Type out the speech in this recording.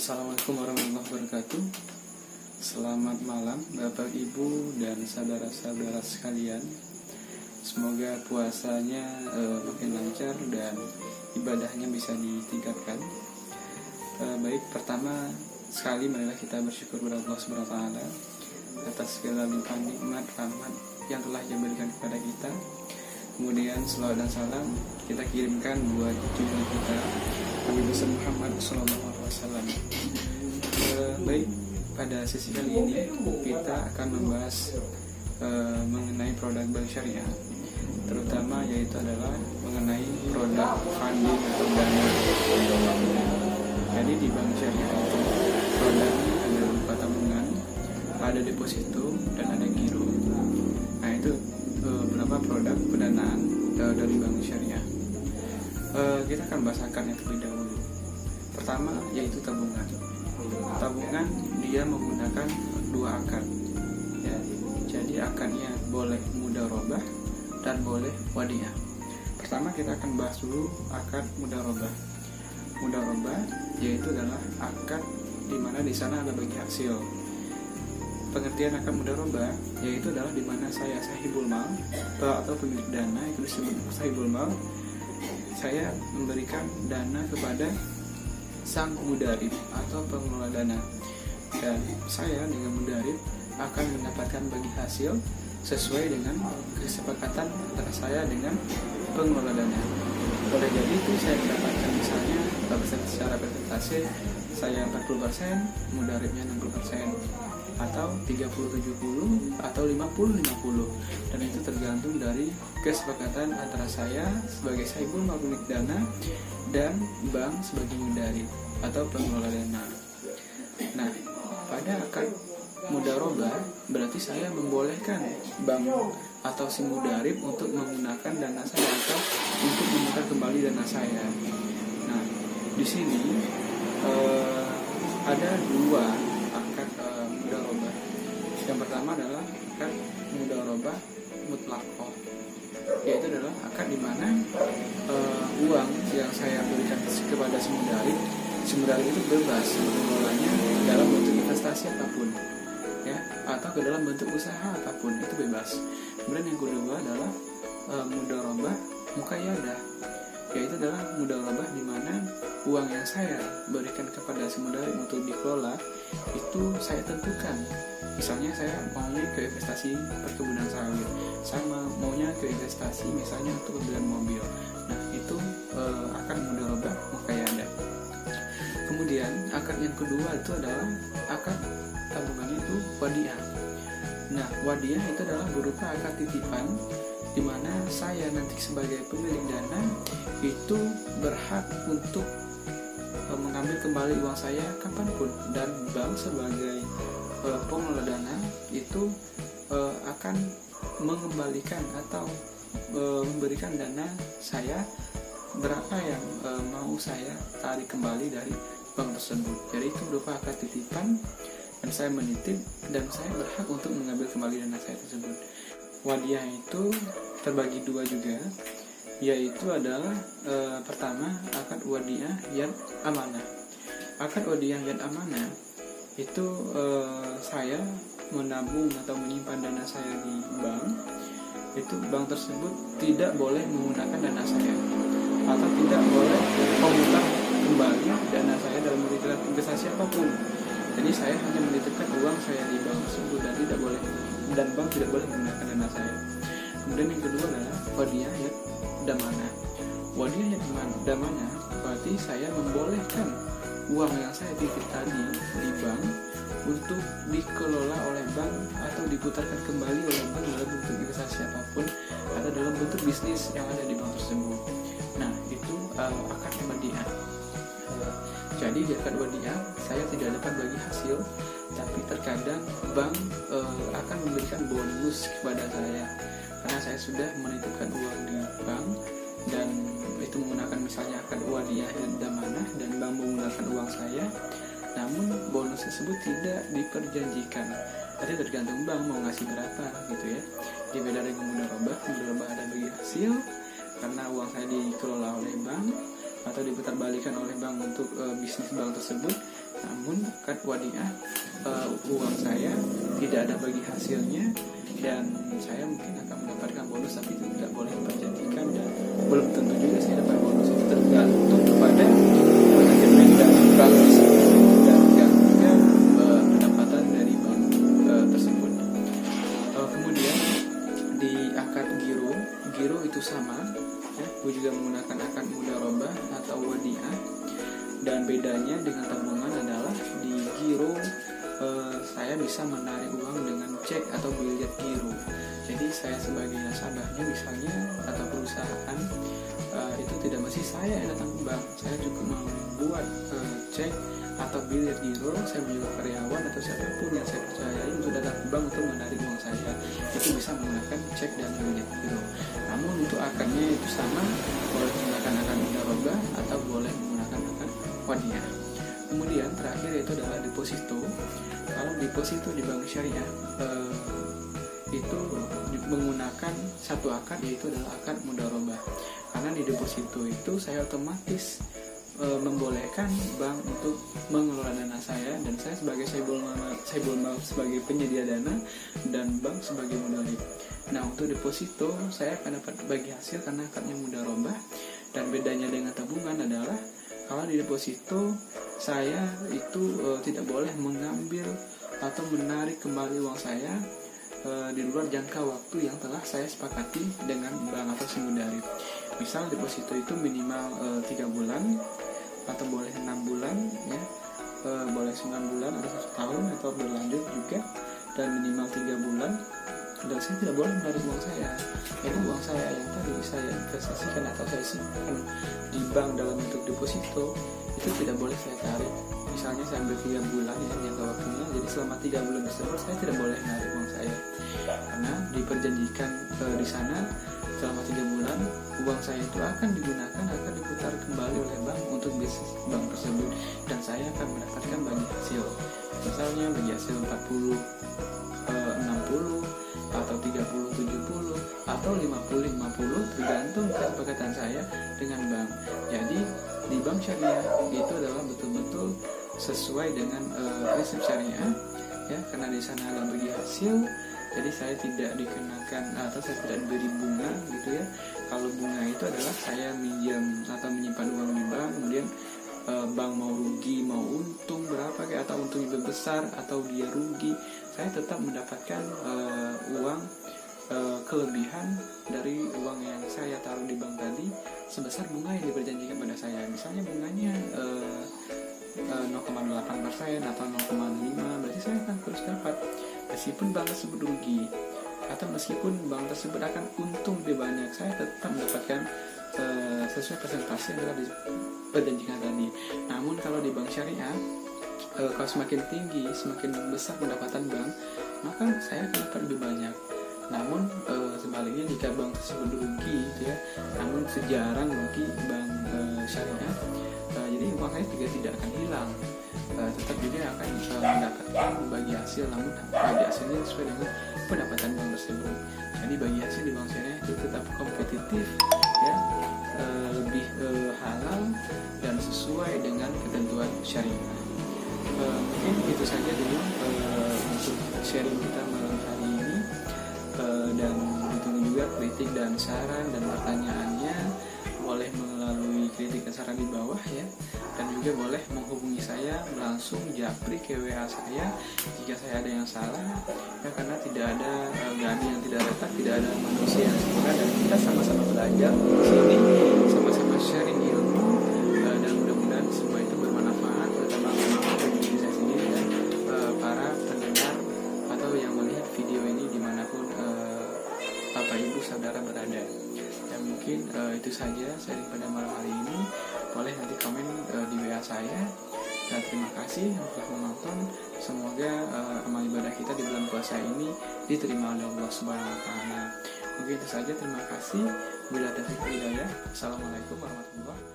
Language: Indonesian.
Assalamualaikum warahmatullahi wabarakatuh. Selamat malam Bapak Ibu dan saudara-saudara sekalian. Semoga puasanya makin lancar dan ibadahnya bisa ditingkatkan. Baik, pertama sekali marilah kita bersyukur kepada Allah Subhanahu wa taala atas segala limpahan nikmat rahmat yang telah Dia berikan kepada kita. Kemudian selawat dan salam kita kirimkan buat junjungan kita Nabi besar Muhammad SAW. Baik, pada sesi kali ini kita akan membahas mengenai produk bank syariah, terutama yaitu adalah mengenai produk funding atau dana. Jadi di bank syariah itu produknya ada berupa tabungan, ada deposito, dan ada giro. Nah, itu beberapa produk pendanaan dari bank syariah. Kita akan bahas akarnya terlebih dahulu. Pertama yaitu tabungan. Tabungan dia menggunakan dua akad, ya. Jadi akadnya boleh mudharabah dan boleh wadiah. Pertama kita akan bahas dulu akad mudharabah. Mudharabah yaitu adalah akad di mana di sana ada bagi hasil. Pengertian akad mudharabah yaitu adalah di mana saya sahibul mal atau pemilik dana, itu disebut sahibul mal. Saya memberikan dana kepada sang mudarib atau pengelola dana, dan saya dengan mudarib akan mendapatkan bagi hasil sesuai dengan kesepakatan antara saya dengan pengelola dana. Boleh jadi itu saya mendapatkan misalnya secara persentase saya 40%, mudaribnya 60%, atau 30-70 atau 50-50, dan itu tergantung dari kesepakatan antara saya sebagai sahibul mal pemilik dana dan bank sebagai mudarib atau pengelola dana. Nah, pada akad mudharabah berarti saya membolehkan bank atau si mudarib untuk menggunakan dana saya atau untuk memutar kembali dana saya. Nah, di sini ada dua akad mudharabah. Yang pertama adalah akad mudharabah mutlaqah, yaitu adalah akad di mana uang yang saya berikan kepada si mudarib itu bebas mengelolanya dalam bentuk investasi apapun, ya, atau ke dalam bentuk usaha apapun, itu bebas. Kemudian yang kedua adalah mudharabah muqayyadah, yaitu adalah mudharabah di mana uang yang saya berikan kepada si mudarib untuk dikelola itu saya tentukan. Misalnya saya maunya ke investasi perkebunan sawit, saya maunya ke investasi misalnya untuk pembelian mobil. Nah, itu akan mudharabah muqayyadah. Kemudian akad yang kedua itu adalah akad tabungannya itu wadiah. Nah, wadiah itu adalah berupa akad titipan di mana saya nanti sebagai pemilik dana itu berhak untuk mengambil kembali uang saya kapanpun, dan bank sebagai pengelola dana itu akan mengembalikan atau memberikan dana saya berapa yang mau saya tarik kembali dari bank tersebut. Jadi itu berupa akad titipan dan saya menitip dan saya berhak untuk mengambil kembali dana saya tersebut. Wadiah itu terbagi dua juga, yaitu adalah pertama akad wadiah yad amanah. Akad wadiah yad amanah itu saya menabung atau menyimpan dana saya di bank, itu bank tersebut tidak boleh menggunakan dana saya atau tidak boleh memutar kembali dana saya dalam investasi apapun. Jadi saya hanya menitipkan uang saya di bank tersebut dan bank tidak boleh menggunakan dana saya. Kemudian yang kedua adalah wadiah yad damanah. Wadiah yad damanah berarti saya membolehkan uang yang saya titip tadi di bank untuk dikelola oleh bank atau diputarkan kembali oleh bank dalam bentuk investasi apapun atau dalam bentuk bisnis yang ada di bank tersebut. Nah, itu akad wadiah. Jadi di akad wadiah saya tidak dapat bagi hasil, tapi terkadang bank akan memberikan bonus kepada saya karena saya sudah menitipkan uang di bank dan itu menggunakan misalnya akad wadiah dan damanah dan bank menggunakan uang saya, namun bonus tersebut tidak diperjanjikan. Jadi tergantung bank mau ngasih berapa gitu ya. Di beda dengan mudharabah ada bagi hasil karena uang saya dikelola oleh bank atau diputarbalikan oleh bank untuk bisnis bank tersebut. Nah, Namun akad wadiah, uang saya tidak ada bagi hasilnya, dan saya mungkin akan mendapatkan bonus, tapi itu tidak boleh diperjanjikan, dan belum tentu juga saya dapat bonus. Itu tergantung kepada manajemen dan bank tersebut, dan juga pendapatan dari bank tersebut. Kemudian di akad giro itu sama ya, gue juga menggunakan akad mudharabah atau wadiah, dan bedanya dengan tabungan adalah di giro saya bisa menarik uang dengan cek atau biliet giro. Jadi saya sebagai nasabahnya misalnya atau perusahaan, itu tidak mesti saya yang datang ke bank, saya cukup membuat cek atau biliet giro, saya menyuruh karyawan atau siapapun yang saya percayai untuk datang ke bank untuk menarik uang saya, itu bisa menggunakan cek dan biliet giro. Namun untuk akadnya itu sama, boleh menggunakan akad mudharabah atau boleh menggunakan akad wadiah. Kemudian terakhir yaitu adalah deposito. Kalau deposito di bank syariah itu menggunakan satu akad, yaitu adalah akad mudharabah. Karena di deposito itu saya otomatis membolehkan bank untuk mengelola dana saya, dan saya sebagai saibul mal sebagai penyedia dana, dan bank sebagai mudharib. Nah, untuk deposito saya akan dapat bagi hasil karena akadnya mudharabah, dan bedanya dengan tabungan adalah kalau di deposito saya itu tidak boleh mengambil atau menarik kembali uang saya di luar jangka waktu yang telah saya sepakati dengan bank atau si mudharib. Misal deposito itu minimal 3 bulan atau boleh 6 bulan ya, boleh 9 bulan atau 1 tahun atau berlanjut juga, dan minimal 3 bulan, dan saya tidak boleh menarik uang saya. Jadi uang saya yang tadi saya investasikan atau saya simpan di bank dalam bentuk deposito itu tidak boleh saya tarik. Misalnya saya ambil 3 bulan ya jangka waktunya, jadi selama 3 bulan tersebut saya tidak boleh menarik uang saya, karena diperjanjikan di sana selama 3 bulan uang saya itu akan diputar kembali oleh bank untuk bisnis bank tersebut, dan saya akan mendapatkan bagi hasil. Misalnya bagi hasil 40, 60 atau 30, 70 atau 50, 50 tergantung kesepakatan saya dengan bank. Jadi di bank syariah itu adalah betul-betul sesuai dengan prinsip syariah ya, karena di sana ada bagi hasil. Jadi saya tidak dikenakan atau saya tidak diberi bunga gitu ya. Kalau bunga itu adalah saya minjam atau menyimpan uang di bank, kemudian bank mau rugi mau untung berapa kayak, atau untung lebih besar atau dia rugi, saya tetap mendapatkan uang kelebihan dari uang yang saya taruh di bank tadi sebesar bunga yang diperjanjikan pada saya. Misalnya bunganya 0,8% atau 0,5, berarti saya akan terus dapat meskipun bank tersebut rugi atau meskipun bank tersebut akan untung lebih banyak, saya tetap mendapatkan sesuai presentasi yang telah diperjanjikan tadi. Namun kalau di bank syariah, kalau semakin tinggi, semakin besar pendapatan bank, maka saya akan dapat lebih banyak. Namun sebaliknya jika bank tersebut rugi gitu ya, namun sejarang rugi bank syariah, jadi uang saya juga tidak akan hilang, tetap juga akan mendapatkan bagi hasil, namun bagi hasilnya sesuai dengan pendapatan bank tersebut. Jadi bagi hasil di bank syariah itu tetap kompetitif ya, lebih halal dan sesuai dengan ketentuan syariah. Mungkin itu saja dulu untuk sharing kita malam hari ini, dan ditunggu juga kritik dan saran dan pertanyaannya, boleh melalui kritik dan saran di bawah ya, dan juga boleh menghubungi saya langsung japri ke WA saya jika saya ada yang salah ya, karena tidak ada nggak ada yang tidak retak, tidak ada manusia yang sempurna, dan kita sama-sama belajar di sini, sama-sama sharing ilmu, dan mudah-mudahan semua itu bermanfaat, terutama bagi diri saya sendiri dan para pendengar atau yang melihat video ini dimanapun Bapak Ibu Saudara berada. Dan mungkin itu saja sharing pada malam hari ini. Boleh nanti komen di WA saya. Dan terima kasih telah menonton. Semoga amal ibadah kita di bulan puasa ini diterima oleh Allah Subhanahu wa taala. Mungkin itu saja, terima kasih. Bila taufiq wal hidayah. Assalamualaikum warahmatullahi wabarakatuh.